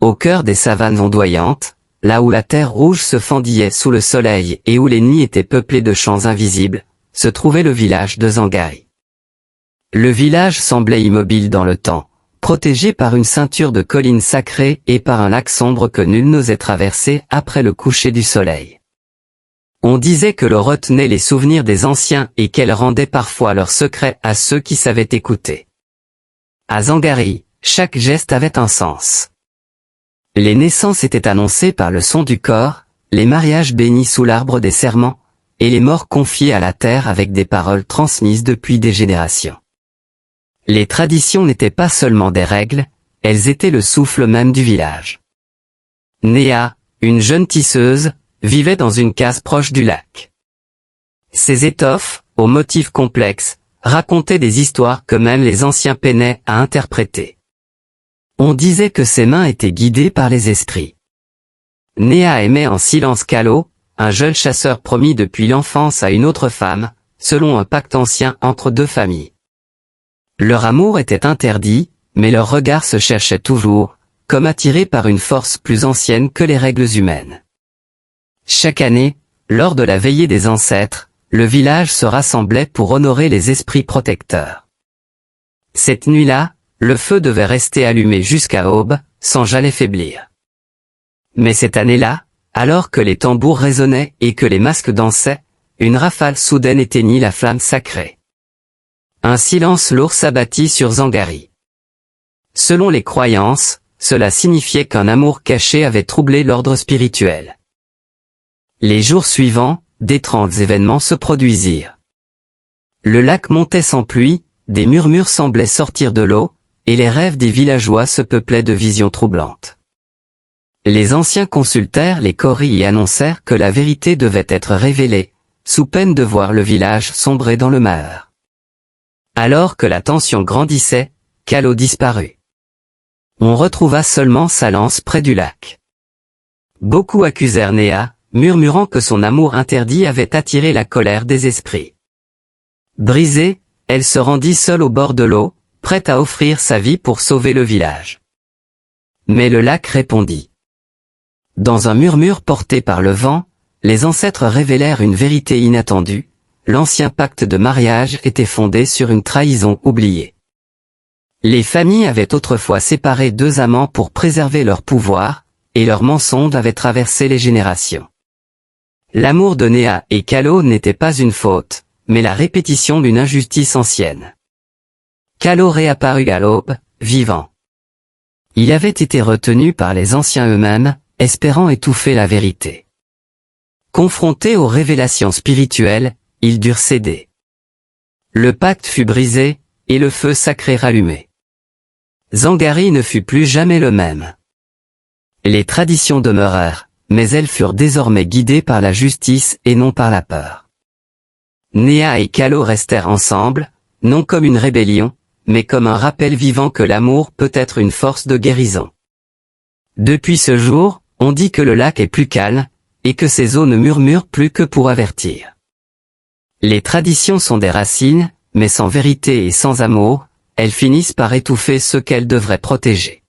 au cœur des savanes ondoyantes, là où la terre rouge se fendillait sous le soleil et où les nids étaient peuplés de champs invisibles, se trouvait le village de Zangari. Le village semblait immobile dans le temps, protégé par une ceinture de collines sacrées et par un lac sombre que nul n'osait traverser après le coucher du soleil. On disait que l'eau retenait les souvenirs des anciens et qu'elle rendait parfois leurs secrets à ceux qui savaient écouter. À Zangari, chaque geste avait un sens. Les naissances étaient annoncées par le son du cor, les mariages bénis sous l'arbre des serments, et les morts confiés à la terre avec des paroles transmises depuis des générations. Les traditions n'étaient pas seulement des règles, elles étaient le souffle même du village. Néa, une jeune tisseuse, vivait dans une case proche du lac. Ses étoffes, aux motifs complexes, racontaient des histoires que même les anciens peinaient à interpréter. On disait que ses mains étaient guidées par les esprits. Néa aimait en silence Kalo, un jeune chasseur promis depuis l'enfance à une autre femme, selon un pacte ancien entre deux familles. Leur amour était interdit, mais leurs regards se cherchaient toujours, comme attirés par une force plus ancienne que les règles humaines. Chaque année, lors de la veillée des ancêtres, le village se rassemblait pour honorer les esprits protecteurs. Cette nuit-là, le feu devait rester allumé jusqu'à aube, sans jamais faiblir. Mais cette année-là, alors que les tambours résonnaient et que les masques dansaient, une rafale soudaine éteignit la flamme sacrée. Un silence lourd s'abattit sur Zangari. Selon les croyances, cela signifiait qu'un amour caché avait troublé l'ordre spirituel. Les jours suivants, d'étranges événements se produisirent. Le lac montait sans pluie, des murmures semblaient sortir de l'eau, et les rêves des villageois se peuplaient de visions troublantes. Les anciens consultèrent les Kori et annoncèrent que la vérité devait être révélée, sous peine de voir le village sombrer dans le malheur. Alors que la tension grandissait, Kalo disparut. On retrouva seulement sa lance près du lac. Beaucoup accusèrent Néa, murmurant que son amour interdit avait attiré la colère des esprits. Brisée, elle se rendit seule au bord de l'eau, prête à offrir sa vie pour sauver le village. Mais le lac répondit. Dans un murmure porté par le vent, les ancêtres révélèrent une vérité inattendue. L'ancien pacte de mariage était fondé sur une trahison oubliée. Les familles avaient autrefois séparé deux amants pour préserver leur pouvoir, et leur mensonge avait traversé les générations. L'amour de Néa et Kalo n'était pas une faute, mais la répétition d'une injustice ancienne. Kalo réapparut à l'aube, vivant. Il avait été retenu par les anciens eux-mêmes, espérant étouffer la vérité. Confrontés aux révélations spirituelles, ils durent céder. Le pacte fut brisé, et le feu sacré rallumé. Zangari ne fut plus jamais le même. Les traditions demeurèrent, mais elles furent désormais guidées par la justice et non par la peur. Néa et Kalo restèrent ensemble, non comme une rébellion, mais comme un rappel vivant que l'amour peut être une force de guérison. Depuis ce jour, on dit que le lac est plus calme, et que ses eaux ne murmurent plus que pour avertir. Les traditions sont des racines, mais sans vérité et sans amour, elles finissent par étouffer ceux qu'elles devraient protéger.